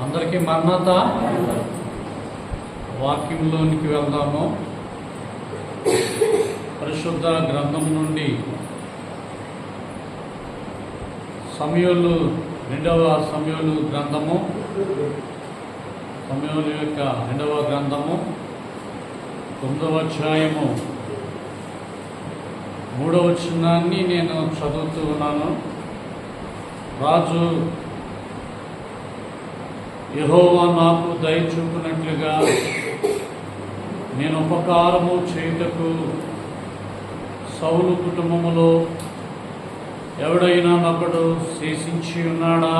అందరికీ మరణత. వాక్యంలోనికి వెళ్దాము. పరిశుద్ధ గ్రంథం నుండి సమూయేలు, 2వ సమూయేలు గ్రంథము, సమూయేలు యొక్క 2వ గ్రంథము 9వ అధ్యాయము 3వ వచనాన్ని నేను చదువుతూ ఉన్నాను. రాజు యెహోవా నాకు దయ చూపినట్లుగా నేను ఉపకారము చేయుటకు సౌలు కుటుంబములో ఎవడైనా ఒకడు శేషించి ఉన్నాడా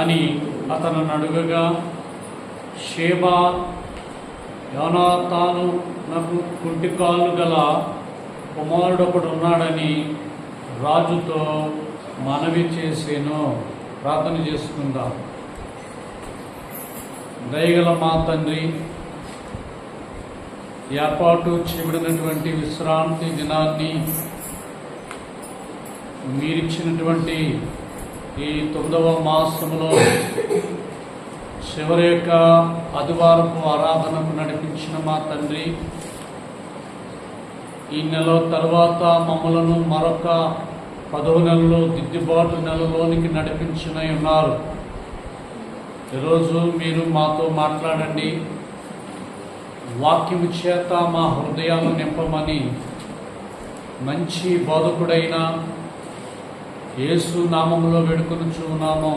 అని అతను అడుగగా, షేబా యోనాతాను నాకు కుంటి కాళ్ళు గల కుమారుడొకడు ఉన్నాడని రాజుతో మనవి చేసేను. ప్రార్థన చేసుకుందాం. దయగల మా తండ్రి, ఏర్పాటు చేయబడినటువంటి విశ్రాంతి దినాన్ని మీరిచ్చినటువంటి ఈ 9వ మాసములో చివరి యొక్క ఆదివారపు ఆరాధనకు నడిపించిన మా తండ్రి, ఈ నెల తర్వాత మమ్మలను మరొక 10వ నెలలో దిద్దుబాటు నెలలోనికి నడిపించిన ఉన్నారు. ఈరోజు మీరు మాతో మాట్లాడండి. వాక్యము చేత మా హృదయాలను నింపమని మంచి బోధకుడైన యేసు నామములో వేడుకొనుచున్నాము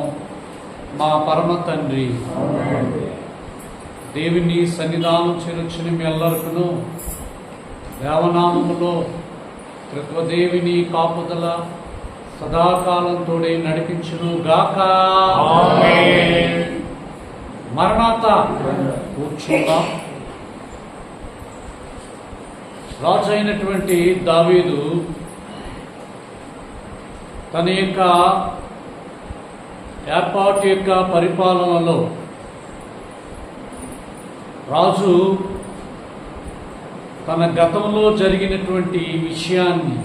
మా పరమ తండ్రి. దేవుని సన్నిధానం చేరుచిన మీ అందరికీ దేవనామములో త్రిత్వదేవిని కాపుదల సదాకాలం తోడే నడిపించును గాక. మరణాత. కూర్చుందాం. రాజు అయినటువంటి దావీదు తన యొక్క ఏర్పాటు యొక్క పరిపాలనలో రాజు తన గతంలో జరిగినటువంటి విషయాన్ని,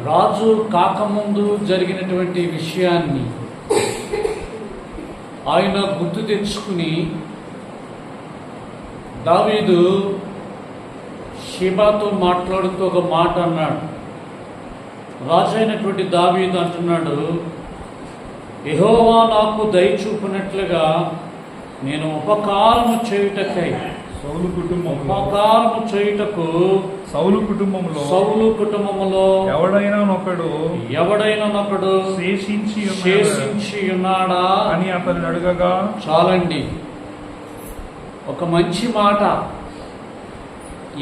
రాజు కాకముందు జరిగినటువంటి విషయాన్ని ఆయన గుర్తు తెచ్చుకుని దావీదు షేబాతో మాట్లాడుతూ ఒక మాట అన్నాడు. రాజు అయినటువంటి దావీదు అంటున్నాడు, యెహోవా నాకు దయ చూపినట్లుగా నేను ఉపకారము చేయుటకై ఉపకారము చేయుటకు సౌలు కుటుంబములో ఎవడైనా నొకడు శేషించి ఉన్నాడా అని అతను అడగగా. చాలండి. ఒక మంచి మాట.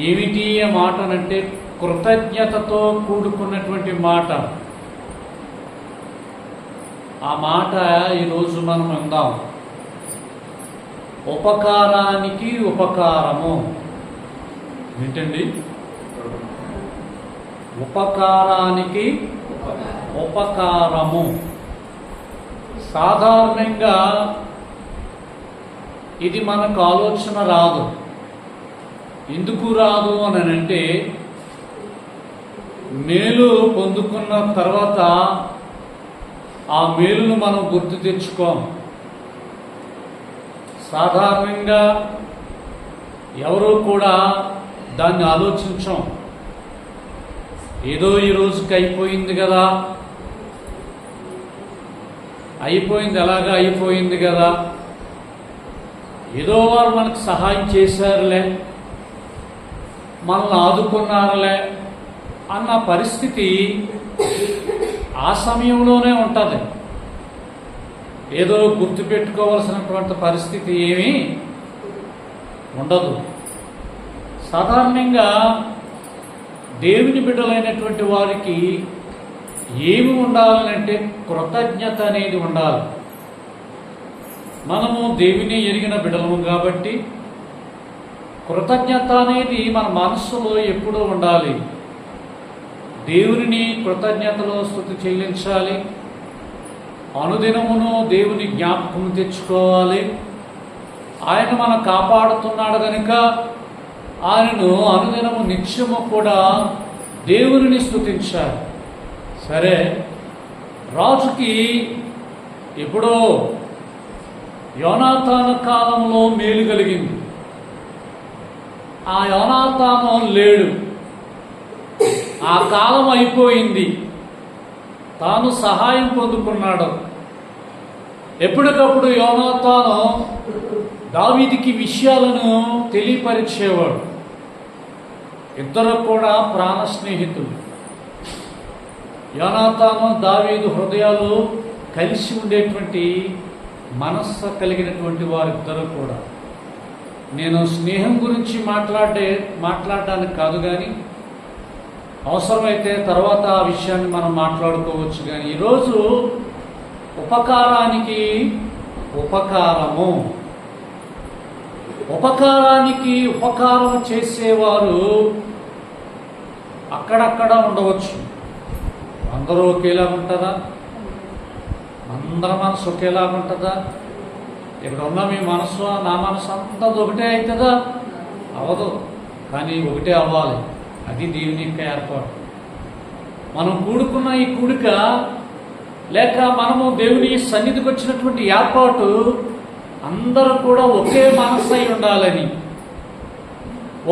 ఏమిటి ఆ మాట అంటే కృతజ్ఞతతో కూడుకున్నటువంటి మాట. ఆ మాట ఈరోజు మనం అందాం. ఉపకారానికి ఉపకారము. ఏంటండి? ఉపకారానికి ఉపకారము. సాధారణంగా ఇది మనకు ఆలోచన రాదు. ఎందుకు రాదు అని అంటే, మేలు పొందుకున్న తర్వాత ఆ మేలును మనం గుర్తు తెచ్చుకోం. సాధారణంగా ఎవరు కూడా దాన్ని ఆలోచించం. ఏదో ఈ రోజుకి అయిపోయింది కదా, ఎలాగా అయిపోయింది కదా, ఏదో వారు మనకు సహాయం చేశారులే, మనల్ని ఆదుకున్నారులే అన్న పరిస్థితి ఆ సమయంలోనే ఉంటుంది. ఏదో గుర్తుపెట్టుకోవాల్సినటువంటి పరిస్థితి ఏమీ ఉండదు. సాధారణంగా దేవుని బిడ్డలైనటువంటి వారికి ఏమి ఉండాలంటే కృతజ్ఞత అనేది ఉండాలి. మనము దేవుని ఎరిగిన బిడ్డలము కాబట్టి కృతజ్ఞత అనేది మన మనస్సులో ఎప్పుడూ ఉండాలి. దేవుని కృతజ్ఞతలో స్తుతి చెల్లించాలి. అనుదినమును దేవుని జ్ఞాపకం తెచ్చుకోవాలి. ఆయన మనం కాపాడుతున్నాడు కనుక ఆయనను అనుదినము నిత్యము కూడా దేవుని స్తుతించాలి. సరే, రాజుకి ఎప్పుడో యోనాతాను కాలంలో మేలు కలిగింది. ఆ యోనాతాను లేడు, ఆ కాలం అయిపోయింది. తాను సహాయం పొందుకున్నాడు. ఎప్పటికప్పుడు యోనాతాను దావీదుకి విషయాలను తెలియపరిచేవాడు. ఇద్దరు కూడా ప్రాణ స్నేహితులు. యోనాతాను దావీదు హృదయాలు కలిసి ఉండేటువంటి మనస్సు కలిగినటువంటి వారిద్దరూ కూడా. నేను స్నేహం గురించి మాట్లాడడానికి కాదు, కానీ అవసరమైతే తర్వాత ఆ విషయాన్ని మనం మాట్లాడుకోవచ్చు. కానీ ఈరోజు ఉపకారానికి ఉపకారం చేసేవారు అక్కడక్కడ ఉండవచ్చు. అందరూ ఒకేలాగా ఉంటుందా? అందరి మనసు ఒకేలాగా ఉంటుందా? ఇక్కడ ఉన్న మీ మనసు నా మనసు అంతా ఒకటే అవుతుందా? అవదు. కానీ ఒకటే అవ్వాలి. అది దేవుని యొక్క ఏర్పాటు. మనం కూడుకున్న ఈ కూడిక, లేక మనము దేవుని సన్నిధికి వచ్చినటువంటి ఏర్పాటు అందరూ కూడా ఒకే మనస్సు అయి ఉండాలని.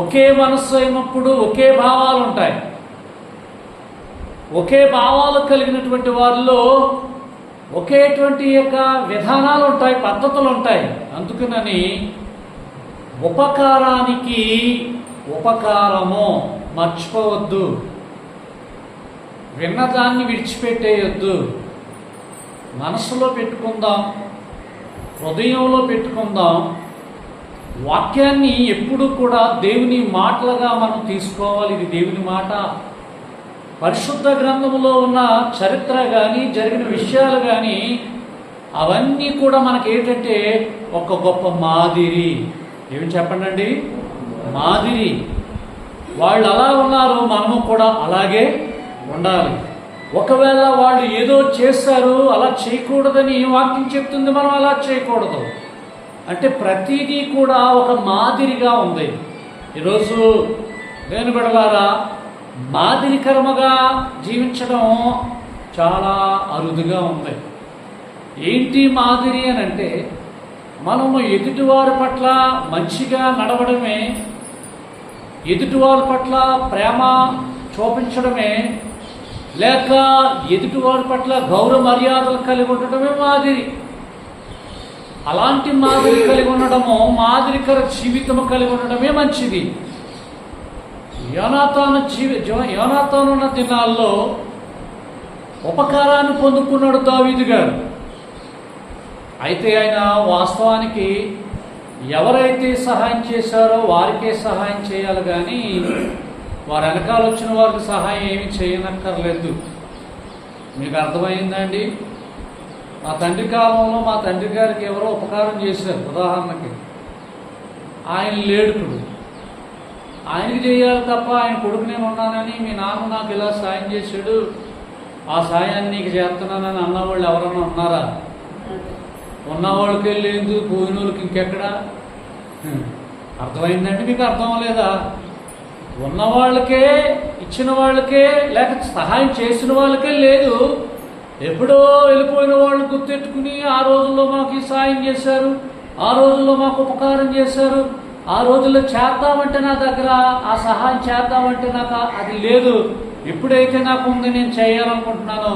ఒకే మనస్సు అయినప్పుడు ఒకే భావాలు ఉంటాయి. ఒకే భావాలు కలిగినటువంటి వారిలో ఒకేటువంటి యొక్క విధానాలు ఉంటాయి, పద్ధతులు ఉంటాయి. అందుకనని ఉపకారానికి ఉపకారము మర్చిపోవద్దు. విన్నదాన్ని విడిచిపెట్టేయొద్దు. మనసులో పెట్టుకుందాం, హృదయంలో పెట్టుకుందాం. వాక్యాన్ని ఎప్పుడు కూడా దేవుని మాటలుగా మనం తీసుకోవాలి. ఇది దేవుని మాట. పరిశుద్ధ గ్రంథంలో ఉన్న చరిత్ర కానీ, జరిగిన విషయాలు కానీ, అవన్నీ కూడా మనకి ఏంటంటే ఒక గొప్ప మాదిరి. ఏమి చెప్పండి? మాదిరి. వాళ్ళు అలా ఉన్నారు, మనము కూడా అలాగే ఉండాలి. ఒకవేళ వాళ్ళు ఏదో చేశారు, అలా చేయకూడదని వాక్యం చెప్తుంది, మనం అలా చేయకూడదు. అంటే ప్రతిదీ కూడా ఒక మాదిరిగా ఉంది. ఈరోజు నేను బిడ్డలారా, మాదిరికరముగా జీవించడం చాలా అరుదుగా ఉంది. ఏంటి మాదిరి అని అంటే, మనము ఎదుటివారి పట్ల మంచిగా నడవడమే, ఎదుటివారి పట్ల ప్రేమ చూపించడమే, లేక ఎదుటివారి పట్ల గౌరవ మర్యాదలు కలిగి ఉండటమే మాదిరి. అలాంటి మాదిరి కలిగి ఉండడము, మాదిరికర జీవితము కలిగి ఉండడమే మంచిది. యోనాతాను ఉన్న దినాల్లో ఉపకారాన్ని పొందుకున్నాడు దావీదు గారు. అయితే ఆయన వాస్తవానికి ఎవరైతే సహాయం చేశారో వారికే సహాయం చేయాలి, కానీ వారి వెనకాల వచ్చిన వారికి సహాయం ఏమి చేయనక్కర్లేదు. మీకు అర్థమైందండి? మా తండ్రి కాలంలో మా తండ్రి గారికి ఎవరో ఉపకారం చేశారు. ఉదాహరణకి ఆయన లేడుకుడు, ఆయనకి చేయాలి తప్ప ఆయన కొడుకు నేను ఉన్నానని మీ నాన్న నాకు ఇలా సాయం చేశాడు, ఆ సాయాన్ని నీకు చేస్తున్నానని అన్నవాళ్ళు ఎవరన్నా ఉన్నారా? ఉన్నవాళ్ళకి వెళ్ళేందు, పోయిన వాళ్ళకి ఇంకెక్కడా? అర్థమైందండి? మీకు అర్థం లేదా? ఉన్నవాళ్ళకే, ఇచ్చిన వాళ్ళకే, లేక సహాయం చేసిన వాళ్ళకే లేదు. ఎప్పుడో వెళ్ళిపోయిన వాళ్ళు గుర్తెట్టుకుని ఆ రోజుల్లో మాకు ఈ సాయం చేశారు, ఆ రోజుల్లో మాకు ఉపకారం చేశారు, ఆ రోజుల్లో చేద్దామంటే నా దగ్గర ఆ సహాయం చేద్దామంటే నాకు అది లేదు, ఎప్పుడైతే నాకు ఉంది నేను చేయాలనుకుంటున్నాను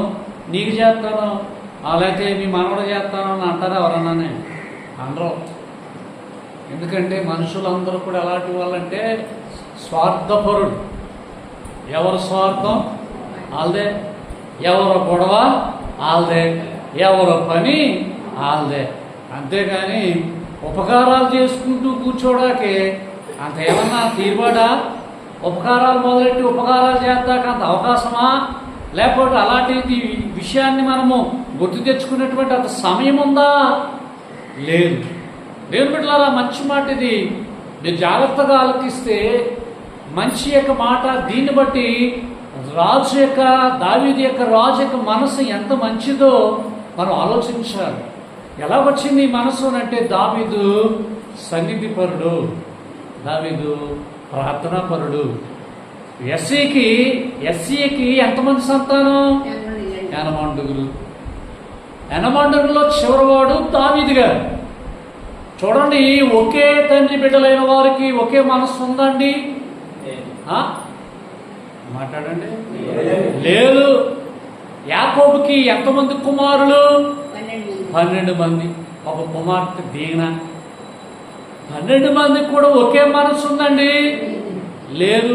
నీకు చేస్తాను, అలాగే మీ మనవడు చేస్తాను అని అంటారా ఎవరన్నానే? అనరు. ఎందుకంటే మనుషులందరూ కూడా ఎలాంటి వాళ్ళంటే స్వార్థపరుడు. ఎవరు స్వార్థం వాళ్ళదే, ఎవరు గొడవ వాళ్ళదే, ఎవరు పని వాళ్ళదే. అంతేగాని ఉపకారాలు చేసుకుంటూ కూర్చోడాకే అంత ఏమన్నా తీరుబాడా? ఉపకారాలు మొదలెట్టి ఉపకారాలు చేద్దాక అంత అవకాశమా? లేకపోతే అలాంటి విషయాన్ని మనము గుర్తు తెచ్చుకునేటువంటి అంత సమయం ఉందా? లేదు. దేవుని బిడ్డలారా, మంచి మాట ఇది. మీరు జాగ్రత్తగా ఆలోచిస్తే మంచి యొక్క మాట, దీన్ని బట్టి రాజు యొక్క, దావీదు యొక్క రాజు యొక్క మనసు ఎంత మంచిదో మనం ఆలోచించాలి. ఎలా వచ్చింది ఈ మనసు అంటే, దావీదు సన్నిధిపరుడు, దావీదు ప్రార్థనాపరుడు. ఎస్సీకి ఎంతమంది సంతానం? 80. ఎనమండలో చివరివాడు దావీదు గారు. చూడండి, ఒకే తండ్రి బిడ్డలైన వారికి ఒకే మనస్సు ఉందండి? మాట్లాడండి. లేదు. యాకోబుకి ఎంతమంది కుమారులు? 12 మంది. ఒక కుమార్తె దీన. 12 మందికి కూడా ఒకే మనసు ఉందండి? లేదు.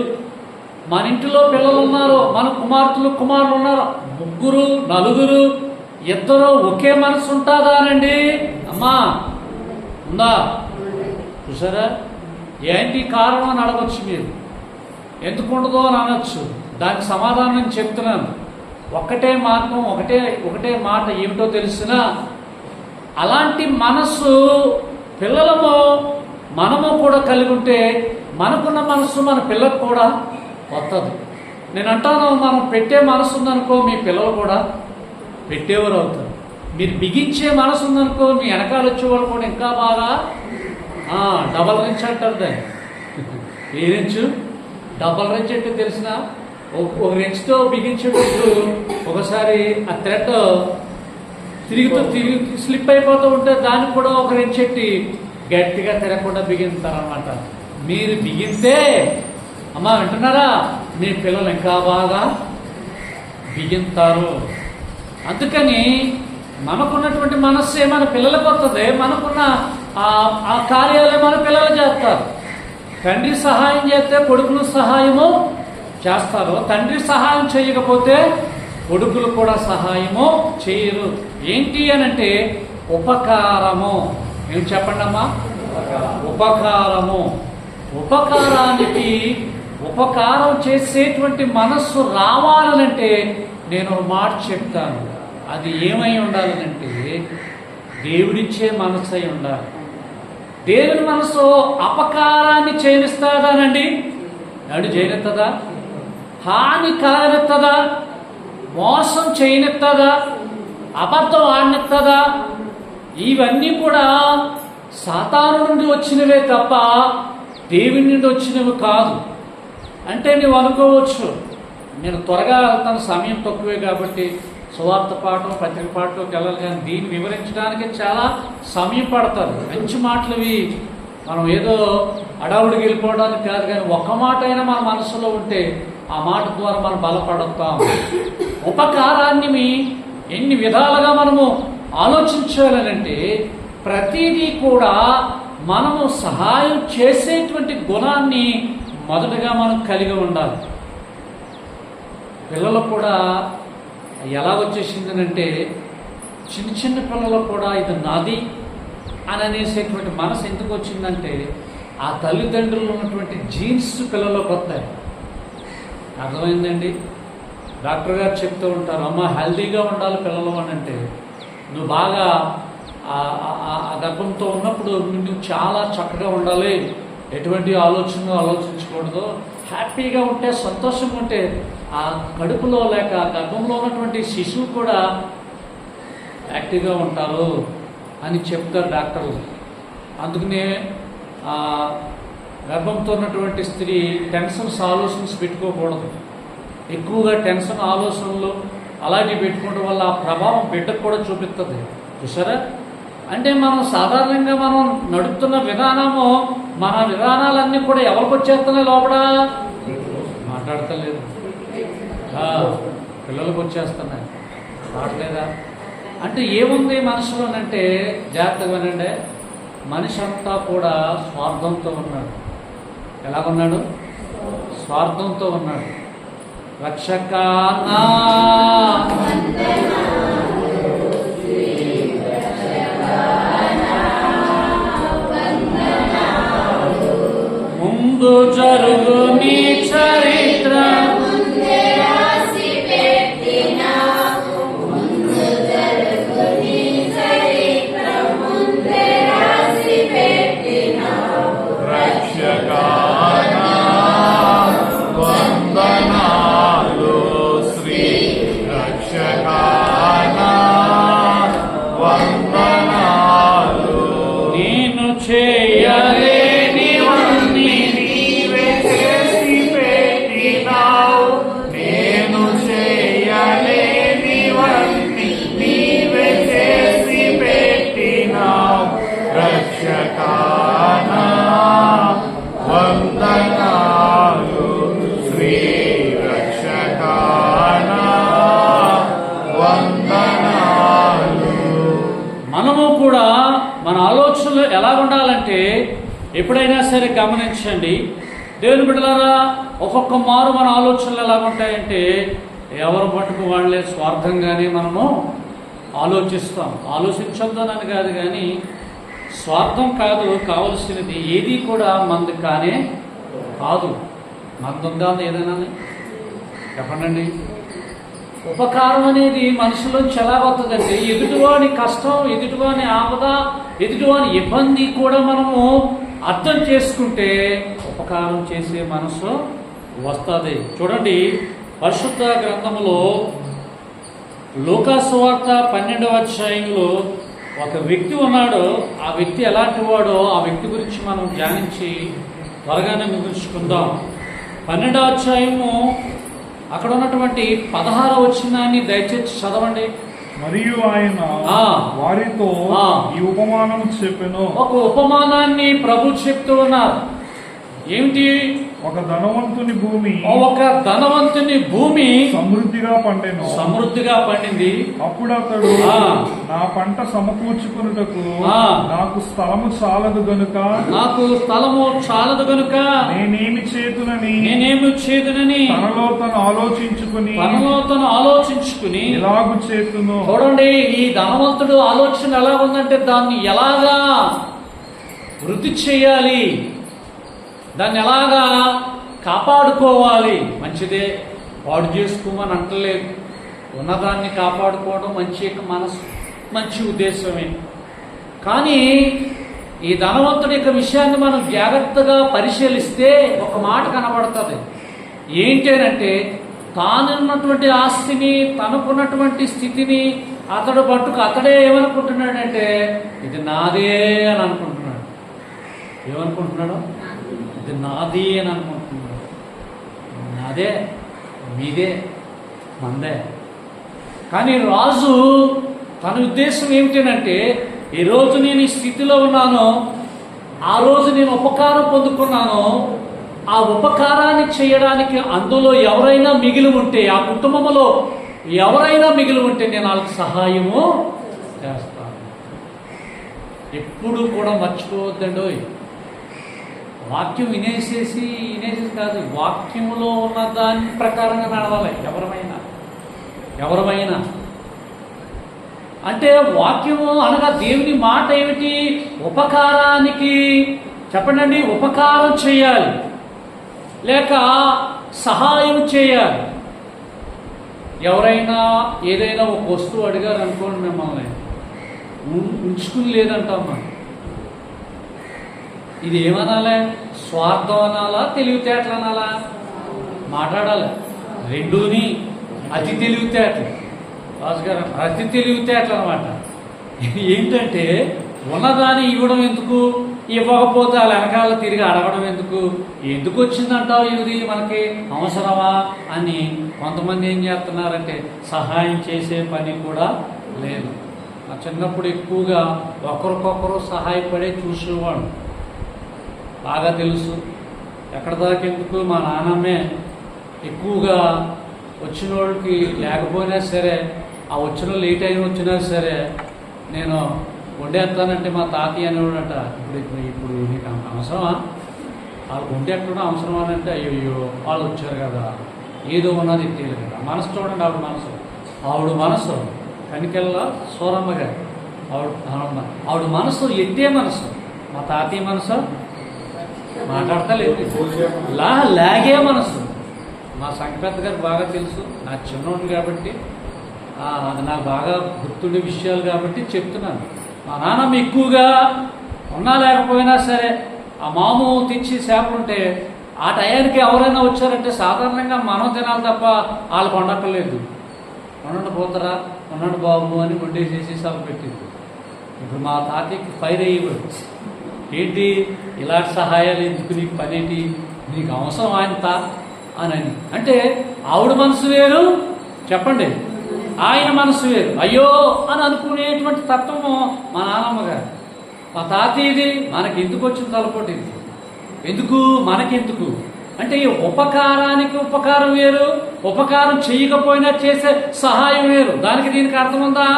మన ఇంటిలో పిల్లలు ఉన్నారు, మన కుమారులు ఉన్నారు, 3 4 2 ఒకే మనసు ఉంటుందా అనండి? అమ్మా ఉందా? చూసారా? ఏంటి కారణం అని అడగచ్చు మీరు. ఎందుకు ఉండదో అని అనొచ్చు. దానికి సమాధానం నేను చెప్తున్నాను. ఒకటే మార్గం, ఒకటే మాట ఏమిటో తెలిసినా అలాంటి మనస్సు మనము కూడా కలిగి ఉంటే మనకున్న మనస్సు మన పిల్లలకు కూడా వస్తుంది. నేను అంటాను, మనం పెట్టే మనసు ఉందనుకో మీ పిల్లలు కూడా పెట్టేవారు అవుతారు. మీరు బిగించే మనసు ఉందనుకో మీ వెనకాల వచ్చేవాళ్ళు కూడా ఇంకా బాగా డబల్ రించ్ అంటారు దాన్ని. ఏ రించు? డబల్ రించ్ అంటే తెలిసిన ఒక రెంచ్తో బిగించేటప్పుడు ఒకసారి ఆ థ్రెడ్ తిరిగి స్లిప్ అయిపోతూ ఉంటే దానికి కూడా ఒక రెంచ్ ఎట్టి గట్టిగా తిరగకుండా బిగింతారనమాట. మీరు బిగిస్తే అమ్మా వింటున్నారా, మీ పిల్లలు ఇంకా బాగా బిగింతారు. అందుకని మనకున్నటువంటి మనస్సే మన పిల్లలకు వస్తుంది. మనకున్న ఆ కార్యాలే మన పిల్లలు చేస్తారు. తండ్రి సహాయం చేస్తే కొడుకులు సహాయము చేస్తారు. తండ్రి సహాయం చేయకపోతే కొడుకులు కూడా సహాయము చేయరు. ఏంటి అనంటే ఉపకారము. ఏం చెప్పండి అమ్మా? ఉపకారము. ఉపకారానికి ఉపకారం చేసేటువంటి మనస్సు రావాలనంటే నేను మాట చెప్తాను. అది ఏమై ఉండాలనంటే దేవుడిచ్చే మనస్సు అయి ఉండాలి. దేవుని మనసు అపకారాన్ని చేయనిస్తాదానండి? నాడు చేయనిస్తుందా? హాని కలగనిస్తుందా? మోసం చేయనిస్తుందా? అబద్ధం ఆడనిస్తుందా? ఇవన్నీ కూడా సాతాను నుండి వచ్చినవే తప్ప దేవుని నుండి వచ్చినవి కాదు. అంటే నువ్వు అనుకోవచ్చు, నేను త్వరగా వెళ్తాను, సమయం తక్కువే కాబట్టి సువార్త పాఠం పత్రిక పాఠంలోకి వెళ్ళాలి, కానీ దీన్ని వివరించడానికి చాలా సమయం పడుతుంది. మంచి మాటలు ఇవి. మనం ఏదో అడావుడికి వెళ్ళిపోవడానికి కాదు, కానీ ఒక్క మాట అయినా మన మనసులో ఉంటే ఆ మాట ద్వారా మనం బలపడతాం. ఉపకారాన్ని ఎన్ని విధాలుగా మనము ఆలోచించాలనంటే ప్రతిదీ కూడా మనము సహాయం చేసేటువంటి గుణాన్ని మొదటగా మనం కలిగి ఉండాలి. పిల్లలకు కూడా ఎలా వచ్చేసిందనంటే చిన్న పిల్లలకు కూడా ఇది నాది అని అనేసేటువంటి మనసు ఎందుకు వచ్చిందంటే ఆ తల్లిదండ్రులు ఉన్నటువంటి జీన్స్ పిల్లలకు వస్తాయి. అర్థమైందండి? డాక్టర్ గారు చెప్తూ ఉంటారు, అమ్మ హెల్దీగా ఉండాలి పిల్లలు అని అంటే నువ్వు బాగా ఆ గర్భంతో ఉన్నప్పుడు నువ్వు చాలా చక్కగా ఉండాలి, ఎటువంటి ఆలోచించకూడదు, హ్యాపీగా ఉంటే సంతోషంగా ఉంటే ఆ కడుపులో లేక గర్భంలో ఉన్నటువంటి శిశువు కూడా యాక్టివ్గా ఉంటారు అని చెప్తారు డాక్టర్లు. అందుకనే గర్భంతో ఉన్నటువంటి స్త్రీ ఆలోచనస్ పెట్టుకోకూడదు. ఎక్కువగా టెన్షన్ ఆలోచనలు అలాంటివి పెట్టుకోవడం వల్ల ఆ ప్రభావం బిడ్డకు కూడా చూపిస్తుంది. చూసారా? అంటే మనం సాధారణంగా మనం నడుపుతున్న విధానము, మన విధానాలన్నీ కూడా ఎవరికి వచ్చేస్తున్నాయి? లోపల మాట్లాడతలేదు, పిల్లలకు వచ్చేస్తున్నాయి. మాట్లాడలేదా? అంటే ఏముంది మనసులోనంటే జాగ్రత్తగా వినండి, మనిషి అంతా కూడా స్వార్థంతో ఉన్నాడు. ఎలాగున్నాడు? స్వార్థంతో ఉన్నాడు. రక్షకానా ముందు జరుగు నీ చరిత్ర, రక్షకానా వందనాలు శ్రీ రక్షకా మనము కూడా మన ఆలోచనలు ఎలా ఉండాలంటే ఎప్పుడైనా సరే గమనించండి దేవుని బిడ్డలారా, ఒక్కొక్క మారు మన ఆలోచనలు ఎలా ఉంటాయంటే ఎవరు మటుకు వాళ్ళే స్వార్థంగానే మనము ఆలోచిస్తాం. ఆలోచించొద్దనని కాదు, కానీ స్వార్థం కాదు కావలసినది ఏది కూడా మంది కానే కాదు. మందుందా ఏదైనా చెప్పండి. ఉపకారం అనేది మనసులోంచి ఎలా వస్తుందంటే ఎదుటివాని కష్టం, ఎదుటివాని ఆపద, ఎదుటివాని ఇబ్బంది కూడా మనము అర్థం చేసుకుంటే ఉపకారం చేసే మనసు వస్తుంది. చూడండి, పరిశుద్ధ గ్రంథములో లూకా సువార్త 12వ అధ్యాయంలో ఒక వ్యక్తి ఉన్నాడు. ఆ వ్యక్తి ఎలాంటి వాడో ఆ వ్యక్తి గురించి మనం ధ్యానించి త్వరగానే ముగించుకుందాం. 12వ అధ్యాయము అక్కడ ఉన్నటువంటి 16వ వచనాన్ని దయచేసి చదవండి. మరియు ఆయన వారితో ఈ ఉపమానం చెప్పెను. ఒక ఉపమానాన్ని ప్రభు చెప్తూ ఉన్నారు. ఏమిటి? ఒక ధనవంతుని భూమి సమృద్ధిగా పండింది. అప్పుడు అతడు నా పంట సమకూర్చుకున్నటకు నాకు స్థలము చాలదు గనుక నేనేమి చేతునని తనలో తను ఆలోచించుకుని ఎలాగు చేతును. చూడండి, ఈ ధనవంతుడు ఆలోచన ఎలా ఉందంటే దాన్ని ఎలాగా వృద్ధి చేయాలి, దాన్ని ఎలాగా కాపాడుకోవాలి. మంచిదే, పాడు చేసుకోమని అంటలేదు. ఉన్నదాన్ని కాపాడుకోవడం మంచి మనసు, మంచి ఉద్దేశమే. కానీ ఈ ధనవంతుడి యొక్క విషయాన్ని మనం జాగ్రత్తగా పరిశీలిస్తే ఒక మాట కనబడుతుంది. ఏంటంటే తానున్నటువంటి ఆస్తిని, తనకున్నటువంటి స్థితిని అతడే ఏమనుకుంటున్నాడంటే ఇది నాదే అని అనుకుంటున్నాడు. ఏమనుకుంటున్నాడు? ఇది నాది అని అనుకుంటున్నాడు. నాదే, మీదే, మందే. కానీ రాజు తన ఉద్దేశం ఏమిటంటే ఈరోజు నేను ఈ స్థితిలో ఉన్నాను, ఆ రోజు నేను ఉపకారం పొందుకున్నాను, ఆ ఉపకారాన్ని చేయడానికి అందులో ఎవరైనా మిగిలి ఉంటే, ఆ కుటుంబంలో ఎవరైనా మిగిలి ఉంటే నేను వాళ్ళకి సహాయము చేస్తాను. ఎప్పుడు కూడా మర్చిపోవద్దండి. వాక్యం వినేసేసి కాదు, వాక్యంలో ఉన్న దాని ప్రకారంగా నడవాలి. ఎవరమైనా అంటే వాక్యము అనగా దేవుని మాట ఏమిటి? ఉపకారానికి చెప్పండి, ఉపకారం చేయాలి లేక సహాయం చేయాలి. ఎవరైనా ఏదైనా ఒక వస్తువు అడిగారు అనుకోండి, మిమ్మల్ని ఉంచుకుని లేదంటాం మనం. ఇది ఏమనాలే? స్వార్థం అనాలా, తెలివితేటలు అనాలా? మాట్లాడాలి రెండూని. అతి తెలివితేటలు రాజుగారు, అతి తెలివితేటలు అనమాట. ఏంటంటే ఉన్నదాన్ని ఇవ్వడం ఎందుకు, ఇవ్వకపోతే వాళ్ళ వెనకాల తిరిగి అడగడం ఎందుకు వచ్చిందంటావు, ఇది మనకి అవసరమా అని కొంతమంది ఏం చేస్తున్నారంటే సహాయం చేసే పని కూడా లేదు. నా చిన్నప్పుడు ఎక్కువగా ఒకరికొకరు సహాయపడే చూసేవాడు, బాగా తెలుసు. ఎక్కడ దాకెందుకు మా నాన్నమ్మే ఎక్కువగా వచ్చిన వాళ్ళకి లేకపోయినా సరే, ఆ వచ్చిన లేట్ అయిన వచ్చినా సరే నేను వండేస్తానంటే మా తాతయ్య అనేవాడంట, ఇప్పుడు నీకు అవసరమా, వాళ్ళు వండేట్టడం అవసరమా అంటే అయ్యో వాళ్ళు వచ్చారు కదా, ఏదో ఉన్నది తెలియదు కదా. మనసు చూడండి, ఆవిడ మనసు కనికెళ్ళ సోరమ్మ గారు, ఆవిడ మనసు ఎట్టే మనసు. మా తాతయ్య మనసు మాట్లాడతా లేదు, లాగే మనసు. మా సంక్రాంతి గారు బాగా తెలుసు, నా చిన్నోడు కాబట్టి అది నాకు బాగా గుర్తుండే విషయాలు కాబట్టి చెప్తున్నాను. మా నాన్నమ్మ ఎక్కువగా ఉన్నా లేకపోయినా సరే ఆ మాము తెచ్చి చేపలుంటే ఆ టయానికి ఎవరైనా వచ్చారంటే సాధారణంగా మనం తినాలి తప్ప వాళ్ళు వండక్కర్లేదు. వండండి పోతారా, వండండి బాబు అని వండేసేసి సభ పెట్టింది. ఇప్పుడు మా తాతయ్యకి ఫైర్ అయ్యేవాడు, ఏంటి ఇలాంటి సహాయాలు ఎందుకు, నీకు పనేంటి, నీకు అవసరం ఆయనత అని. అంటే ఆవిడ మనసు వేరు, చెప్పండి, ఆయన మనసు వేరు. అయ్యో అని అనుకునేటువంటి తత్వము మా నాన్నమ్మ గారు. మా తాతయ్యది మనకి ఎందుకు వచ్చిన తలపోటు, ఎందుకు మనకెందుకు, అంటే ఈ ఉపకారానికి ఉపకారం వేరు, ఉపకారం చేయకపోయినా చేసే సహాయం వేరు. దానికి దీనికి అర్థం ఉందా?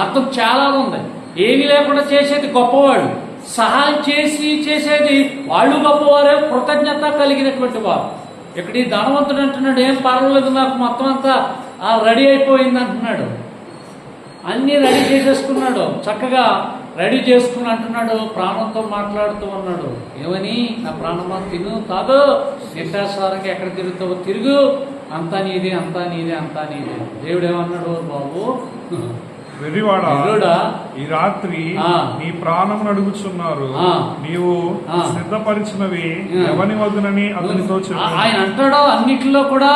అర్థం చాలా ఉంది. ఏమీ లేకుండా చేసేది గొప్పవాడు, సహాయం చేసేది వాళ్ళు గొప్పవారే, కృతజ్ఞత కలిగినటువంటి వారు. ఇక్కడ ఈ ధనవంతుడు అంటున్నాడు, ఏం పర్వాలేదు, నాకు మొత్తం అంతా రెడీ అయిపోయింది అంటున్నాడు. అన్నీ రెడీ చేసేసుకున్నాడు, చక్కగా రెడీ చేసుకుని అంటున్నాడు, ప్రాణంతో మాట్లాడుతూ ఉన్నాడు. ఏమని? నా ప్రాణమా తిను, తాగు, నిత్యాసారంగా ఎక్కడ తిరుగుతావో తిరుగు, అంతా నీదే, అంతా నీదే, అంతా నీదే. దేవుడు ఏమన్నాడు? బాబు వెర్రివాడా, ఈ రాత్రి నీ ప్రాణం అడుగుచున్నారు, నీవు సిద్ధపరిచినవి ఎవని వద్దునని అతనితో చెప్పాడు. ఆయన అంటాడు, అన్నిటిలో కూడా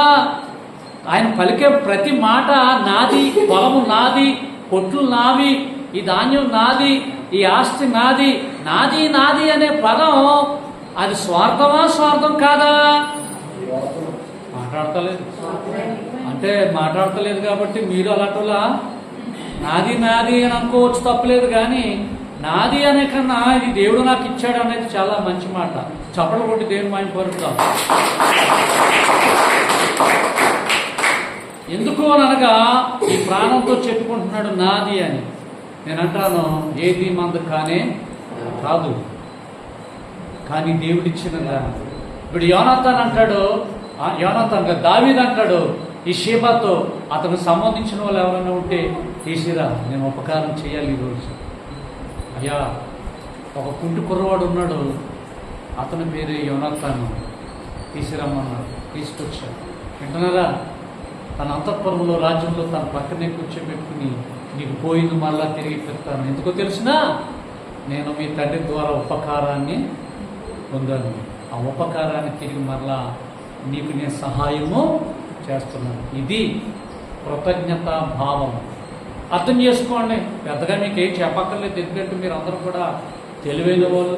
ఆయన పలికే ప్రతి మాట నాది, పొలము నాది, కొట్లు నావి, ఈ ధాన్యం నాది, ఈ ఆస్తి నాది, నాది నాది అనే పదం అది స్వార్థమా స్వార్థం కాదా? మాట్లాడతలేదు అంటే మాట్లాడతలేదు కాబట్టి మీరు అలాంటిలా నాది నాది అని అనుకోవచ్చు, తప్పలేదు. కానీ నాది అనే కన్నా ఇది దేవుడు నాకు ఇచ్చాడు అనేది చాలా మంచి మాట. చప్పలు కొట్టి దేవుని మహిమ పరుస్తాం. ఎందుకు అనగా ఈ ప్రాణంతో చెప్పుకుంటున్నాడు నాది అని. నేను అంటాను, ఏది మందు కానే కాదు, కానీ దేవుడిచ్చినదా. ఇప్పుడు యోనాతాన్ అంటాడు, యోనాతాన్ దావీదు అంటాడు ఈ షీబాతో, అతనికి సంబంధించిన వాళ్ళు ఎవరైనా ఉంటే తీసిరా, నేను ఉపకారం చేయాలి ఈరోజు. అయ్యా, ఒక కుంటి కుర్రవాడు ఉన్నాడు, అతని పేరు యోనాతాను, తీసిరమ్మన్నాడు, తీసుకొచ్చాడు. వింటున్నారా? తన అంతఃపురంలో రాజ్యంలో తన పక్కనే కూర్చోబెట్టుకుని, నీకు పోయింది మళ్ళా తిరిగి పెడతాను. ఎందుకో తెలిసినా, నేను మీ తండ్రి ద్వారా ఉపకారాన్ని పొందాను, ఆ ఉపకారాన్ని తిరిగి మళ్ళా నీకు నేను సహాయము చేస్తున్నాను. ఇది కృతజ్ఞత భావం. అర్థం చేసుకోండి. పెద్దగా మీకు ఏం చెప్పక్కర్లేదు, ఎందుకంటే మీరు అందరూ కూడా తెలివైన వాళ్ళు,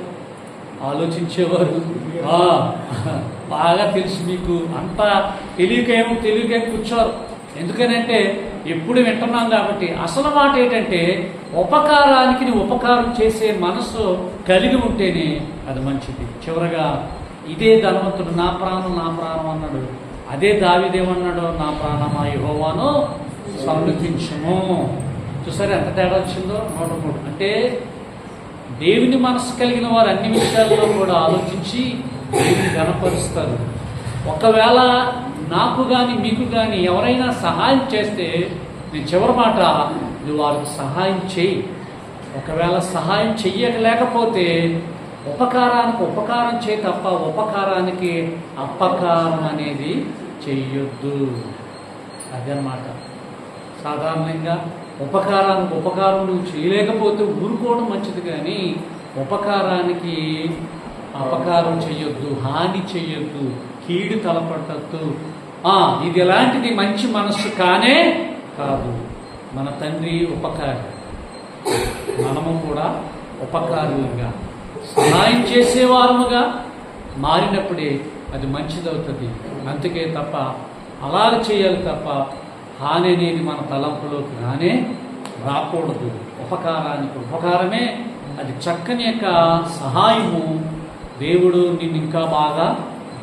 ఆలోచించేవారు, బాగా తెలుసు మీకు. అంతా తెలియకేమో కూర్చోరు. ఎందుకనంటే ఎప్పుడు వింటున్నాం కాబట్టి. అసలు మాట ఏంటంటే, ఉపకారానికి నువ్వు ఉపకారం చేసే మనసు కలిగి ఉంటేనే అది మంచిది. చివరగా ఇదే ధనవంతుడు నా ప్రాణం అన్నాడు. అదే దావీదేమన్నాడు? నా ప్రాణమా యెహోవాను సన్నుతించుము. చూసారా ఎంత తేడా వచ్చిందో? 103. అంటే దేవుని మనసు కలిగిన వారు అన్ని విషయాల్లో కూడా ఆలోచించి దేవుని ఘనపరుస్తారు. ఒకవేళ నాకు కానీ మీకు కానీ ఎవరైనా సహాయం చేస్తే, నేను చివరి మాట, నువ్వు వారికి సహాయం చేయి. ఒకవేళ సహాయం చెయ్యలేకపోతే ఉపకారానికి ఉపకారం చేయి తప్ప ఉపకారానికి అపకారం అనేది చెయ్యొద్దు. అదనమాట. సాధారణంగా ఉపకారానికి ఉపకారం నువ్వు చేయలేకపోతే ఊరుకోవడం మంచిది, కానీ ఉపకారానికి అపకారం చెయ్యొద్దు, హాని చెయ్యొద్దు, కీడు తలపట్టద్దు. ఇది ఎలాంటిది మంచి మనస్సు కానే కాదు. మన తండ్రి ఉపకారి, మనము కూడా ఉపకారులుగా సహాయం చేసేవారముగా మారినప్పుడే అది మంచిదవుతుంది. అందుకే తప్ప అలాగ చేయాలి తప్ప హాని అనేది మన తలంపులోకి రానే రాకూడదు. ఉపకారానికి ఉపకారమే అది చక్కని యొక్క సహాయము. దేవుడు నిన్ను ఇంకా బాగా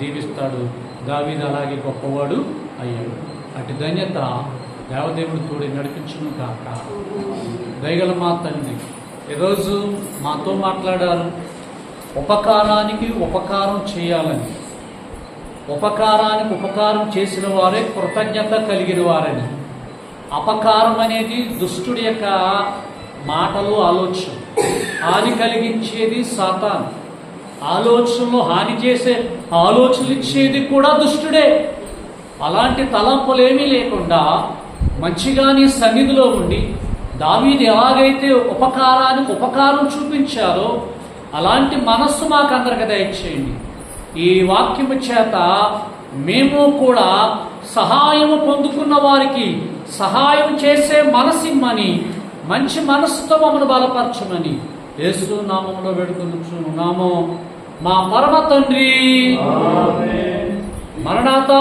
దీవిస్తాడు. దావీదు అలాగే గొప్పవాడు అయ్యాడు. అటు ధన్యత దేవదేవుడు తోడి నడిపించును కాక. దయగల మా తండ్రి ఈరోజు మాతో మాట్లాడారు. ఉపకారానికి ఉపకారం చేయాలని, ఉపకారానికి ఉపకారం చేసిన వారే కృతజ్ఞత కలిగిన వారని. అపకారం అనేది దుష్టుడి యొక్క మాటలు, ఆలోచన. హాని కలిగించేది సాతాను. ఆలోచనలో హాని చేసే ఆలోచనలు ఇచ్చేది కూడా దుష్టుడే. అలాంటి తలంపులేమీ లేకుండా మంచిగా నీ సన్నిధిలో ఉండి దావీదు ఎలాగైతే ఉపకారానికి ఉపకారం చూపించారో అలాంటి మనస్సు మాకందరికి దయచేయండి. ఈ వాక్యము చేత మేము కూడా సహాయము పొందుకున్న వారికి సహాయం చేసే మనసిమ్మని, మంచి మనస్సుతో మమ్మల్ని బలపరచమని యేసు నామములో వేడుకొనుచున్నాము మా పరమ తండ్రి. మరణాత.